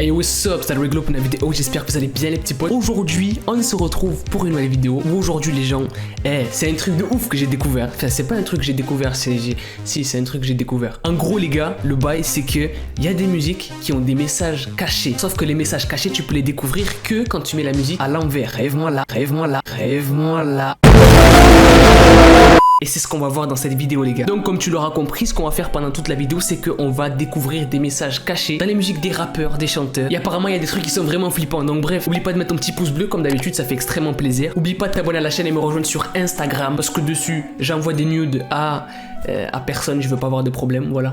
Hey what's up, c'est Réglo pour une vidéo, j'espère que vous allez bien les petits potes. Aujourd'hui, on se retrouve pour une nouvelle vidéo où aujourd'hui les gens, c'est un truc de ouf que j'ai découvert. Enfin, c'est pas un truc que j'ai découvert, c'est un truc que j'ai découvert. En gros les gars, le bail c'est que il y a des musiques qui ont des messages cachés. Sauf que les messages cachés, tu peux les découvrir que quand tu mets la musique à l'envers. Rêve-moi là, rêve-moi là, rêve-moi là. Et c'est ce qu'on va voir dans cette vidéo les gars. Donc comme tu l'auras compris, ce qu'on va faire pendant toute la vidéo, c'est qu'on va découvrir des messages cachés dans les musiques des rappeurs, des chanteurs. Et apparemment il y a des trucs qui sont vraiment flippants. Donc bref, oublie pas de mettre ton petit pouce bleu comme d'habitude, ça fait extrêmement plaisir. Oublie pas de t'abonner à la chaîne et me rejoindre sur Instagram, parce que dessus j'envoie des nudes à personne, je veux pas avoir de problème, voilà.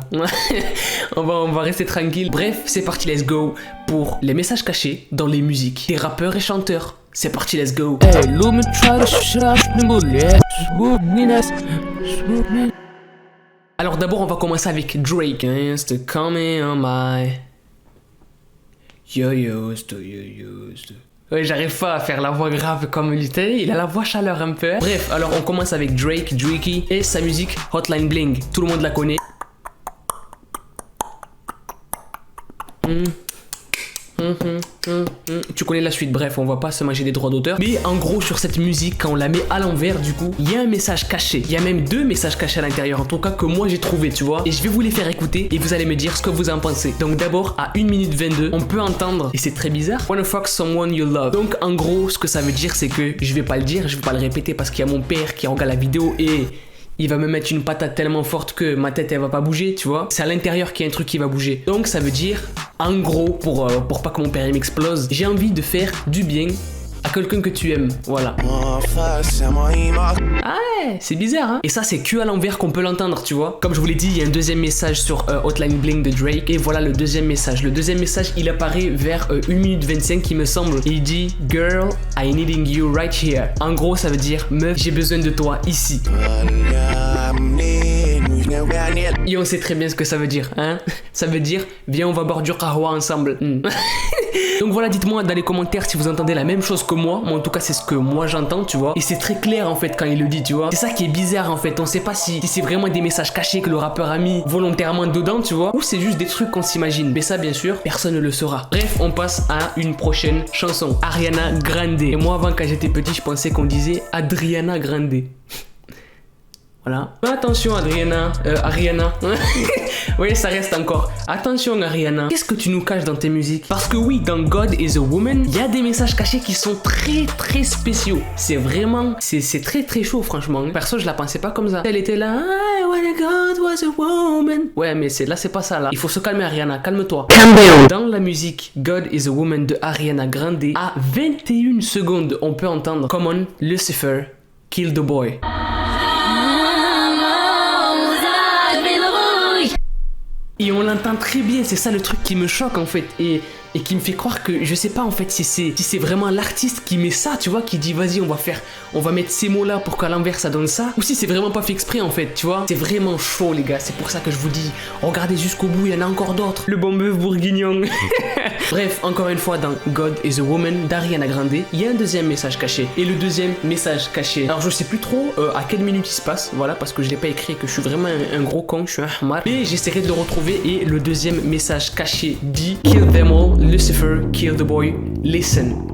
on va rester tranquille. Bref, c'est parti, let's go pour les messages cachés dans les musiques des rappeurs et chanteurs. C'est parti, let's go. Alors d'abord on va commencer avec Drake, hein, c'est coming on my used to. Ouais, j'arrive pas à faire la voix grave comme lui, il a la voix chaleur un peu. Bref, alors on commence avec Drakey et sa musique Hotline Bling, tout le monde la connaît. Tu connais la suite, bref, on va pas se manger des droits d'auteur. Mais en gros, sur cette musique, quand on la met à l'envers, du coup, il y a un message caché. Il y a même deux messages cachés à l'intérieur, en tout cas que moi j'ai trouvé, tu vois. Et je vais vous les faire écouter et vous allez me dire ce que vous en pensez. Donc d'abord, à 1 minute 22, on peut entendre, et c'est très bizarre, Wanna fuck someone you love. Donc en gros, ce que ça veut dire, c'est que je vais pas le dire, je vais pas le répéter parce qu'il y a mon père qui regarde la vidéo et il va me mettre une patate tellement forte que ma tête elle va pas bouger, tu vois. C'est à l'intérieur qu'il y a un truc qui va bouger. Donc ça veut dire, en gros, pour pas que mon père il m'explose, j'ai envie de faire du bien à quelqu'un que tu aimes, voilà. Ah ouais, c'est bizarre hein. Et ça c'est que à l'envers qu'on peut l'entendre, tu vois. Comme je vous l'ai dit, il y a un deuxième message sur Hotline Bling de Drake. Et voilà le deuxième message. Le deuxième message il apparaît vers 1 minute 25 il me semble. Et il dit Girl, I needing you right here. En gros ça veut dire meuf, j'ai besoin de toi ici. Et on sait très bien ce que ça veut dire, hein. Ça veut dire, viens on va boire du qahwa ensemble. Donc voilà, dites-moi dans les commentaires si vous entendez la même chose que moi. Moi en tout cas c'est ce que moi j'entends, tu vois. Et c'est très clair en fait quand il le dit, tu vois. C'est ça qui est bizarre en fait. On sait pas si c'est vraiment des messages cachés que le rappeur a mis volontairement dedans, tu vois, ou c'est juste des trucs qu'on s'imagine. Mais ça bien sûr, personne ne le saura. Bref, on passe à une prochaine chanson. Ariana Grande. Et moi avant quand j'étais petit je pensais qu'on disait Adriana Grande. Voilà. Attention Ariana. Oui, ça reste encore. Attention Ariana. Qu'est-ce que tu nous caches dans tes musiques? Parce que oui, dans God is a Woman, il y a des messages cachés qui sont très très spéciaux. C'est vraiment, c'est très très chaud franchement. Perso, je la pensais pas comme ça. Elle était là, I wanna God was a woman. Ouais, mais c'est pas ça là. Il faut se calmer Ariana, calme-toi. Dans la musique God is a Woman de Ariana Grande, à 21 secondes, on peut entendre Come on, Lucifer, kill the boy. Et on l'entend très bien, c'est ça le truc qui me choque en fait et qui me fait croire que je sais pas en fait si c'est vraiment l'artiste qui met ça, tu vois, qui dit vas-y on va mettre ces mots là pour qu'à l'envers ça donne ça, ou si c'est vraiment pas fait exprès en fait, tu vois. C'est vraiment chaud les gars, c'est pour ça que je vous dis, regardez jusqu'au bout, il y en a encore d'autres. Le bon bœuf bourguignon. Bref, encore une fois dans God is a Woman d'Ariana Grande, il y a un deuxième message caché. Et le deuxième message caché, alors je sais plus trop à quelle minute il se passe, voilà, parce que je l'ai pas écrit et que je suis vraiment un gros con, je suis un hamar. Mais j'essaierai de le retrouver et le deuxième message caché dit Kill them all, Lucifer, kill the boy, listen.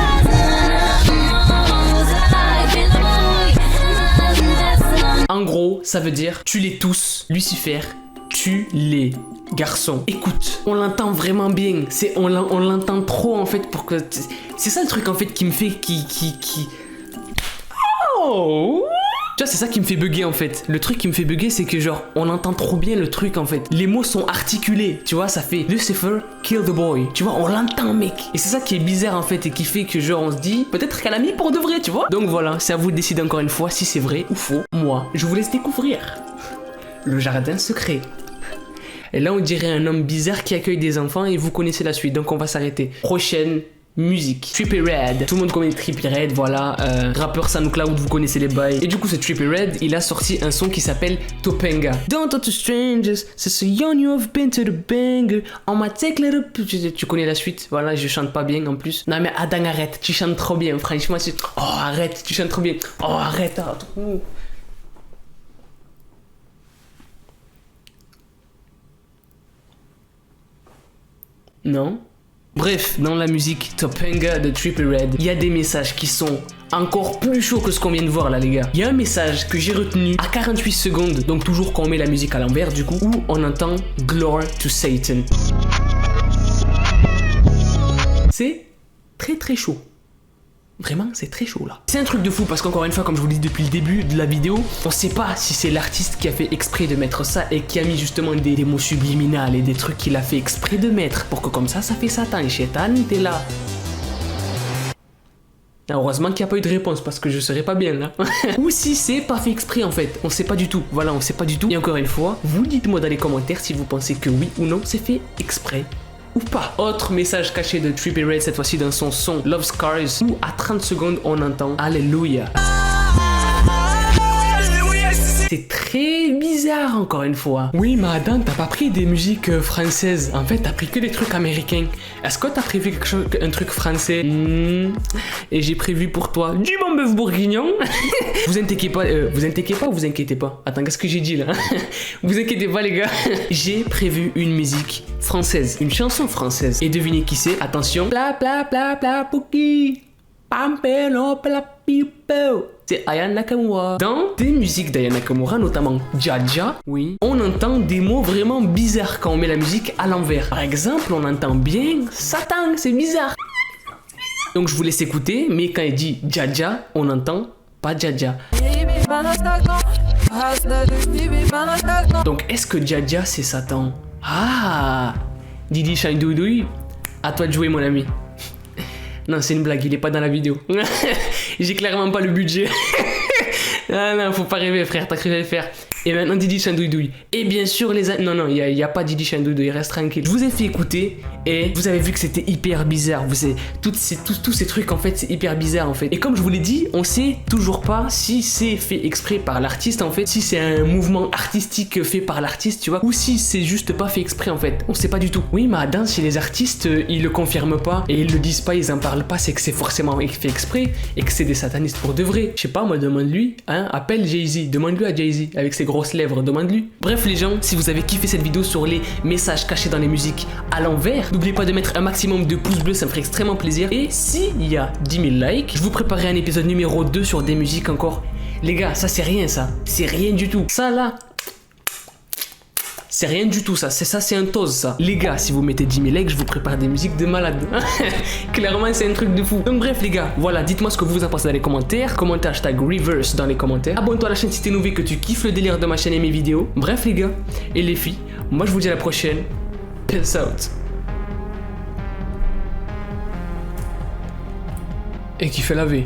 En gros, ça veut dire tue-les tous, Lucifer, tue les garçons. Écoute, on l'entend vraiment bien. On l'entend trop en fait pour que. C'est ça le truc en fait qui me fait Oh! Tu vois, c'est ça qui me fait bugger en fait. Le truc qui me fait bugger, c'est que genre, on entend trop bien le truc en fait. Les mots sont articulés, tu vois, ça fait Lucifer, kill the boy. Tu vois, on l'entend mec. Et c'est ça qui est bizarre en fait et qui fait que genre, on se dit, peut-être qu'elle a mis pour de vrai, tu vois. Donc voilà, c'est à vous de décider encore une fois si c'est vrai ou faux. Moi, je vous laisse découvrir le jardin secret. Et là, on dirait un homme bizarre qui accueille des enfants et vous connaissez la suite, donc on va s'arrêter. Prochaine musique. Trippie Redd. Tout le monde connaît Trippie Redd, voilà. Rappeur SoundCloud, vous connaissez les bails. Et du coup, ce Trippie Redd, il a sorti un son qui s'appelle Topanga. Don't talk to strangers, c'est so young you have been to the banger. On m'a take little. Tu connais la suite, voilà, je chante pas bien en plus. Non mais Adam, arrête, tu chantes trop bien, franchement. Oh, arrête, tu chantes trop bien. Oh, arrête, arrête. Non. Bref, dans la musique Topanga de Trippie Redd, il y a des messages qui sont encore plus chauds que ce qu'on vient de voir là les gars. Il y a un message que j'ai retenu à 48 secondes, donc toujours quand on met la musique à l'envers du coup, où on entend Glory to Satan. C'est très très chaud. Vraiment, c'est très chaud là. C'est un truc de fou parce qu'encore une fois, comme je vous le dis depuis le début de la vidéo, on sait pas si c'est l'artiste qui a fait exprès de mettre ça et qui a mis justement des mots subliminales et des trucs qu'il a fait exprès de mettre pour que comme ça fait Satan. Et Shaitan, t'es là. Heureusement qu'il n'y a pas eu de réponse parce que je serais pas bien là. Ou si c'est pas fait exprès en fait, on sait pas du tout. Voilà, on sait pas du tout. Et encore une fois, vous dites-moi dans les commentaires si vous pensez que oui ou non c'est fait exprès. Ou pas. Autre message caché de Trippie Redd, cette fois-ci dans son son Love Scars, où à 30 secondes on entend Alléluia. C'est très bizarre encore une fois. Oui, mais Adam, t'as pas pris des musiques françaises. En fait, t'as pris que des trucs américains. Est-ce que t'as prévu quelque chose, un truc français? Et j'ai prévu pour toi du bon bœuf bourguignon. Vous inquiétez pas, vous inquiétez pas. Attends, qu'est-ce que j'ai dit là? Vous inquiétez pas les gars. J'ai prévu une musique française, une chanson française. Et devinez qui c'est? Attention. Pla pla pla pla pouki. Pampelo pla pipo. C'est Aya Nakamura. Dans des musiques d'Aya Nakamura, notamment Jaja, oui, on entend des mots vraiment bizarres quand on met la musique à l'envers. Par exemple, on entend bien Satan, c'est bizarre. Donc je vous laisse écouter, mais quand il dit Jaja, on entend pas Jaja. Donc est-ce que Jaja c'est Satan? Ah, Didi Shandoudoui, à toi de jouer mon ami. Non, c'est une blague, il est pas dans la vidéo. J'ai clairement pas le budget. Ah non, faut pas rêver frère, t'as cru le faire. Et maintenant Didi Chandouidoui. Et bien sûr les... Non, il y a pas Didi Chandouidoui, reste tranquille. Je vous ai fait écouter et vous avez vu que c'était hyper bizarre. Vous savez, tous ces trucs en fait, c'est hyper bizarre en fait. Et comme je vous l'ai dit, on sait toujours pas si c'est fait exprès par l'artiste en fait, si c'est un mouvement artistique fait par l'artiste, tu vois, ou si c'est juste pas fait exprès en fait. On sait pas du tout. Oui, mais à danse, chez les artistes, ils le confirment pas et ils le disent pas, ils en parlent pas, c'est que c'est forcément fait exprès et que c'est des satanistes pour de vrai. Je sais pas, moi, demande-lui, hein, appelle Jay-Z, demande-lui à Jay-Z avec ses grosses lèvres, demande-lui. Bref les gens, si vous avez kiffé cette vidéo sur les messages cachés dans les musiques à l'envers, n'oubliez pas de mettre un maximum de pouces bleus, ça me ferait extrêmement plaisir. Et s'il y a 10 000 likes, je vous préparerai un épisode numéro 2 sur des musiques encore. Les gars, ça c'est rien ça, c'est rien du tout. Ça là, c'est rien du tout ça, c'est un toast ça. Les gars, si vous mettez 10 000 likes, je vous prépare des musiques de malade. Clairement c'est un truc de fou. Donc bref les gars, voilà, dites-moi ce que vous en pensez dans les commentaires. Commentez hashtag Reverse dans les commentaires. Abonne-toi à la chaîne si t'es nouveau et que tu kiffes le délire de ma chaîne et mes vidéos. Bref les gars, et les filles, moi je vous dis à la prochaine. Peace out. Et qui fait laver.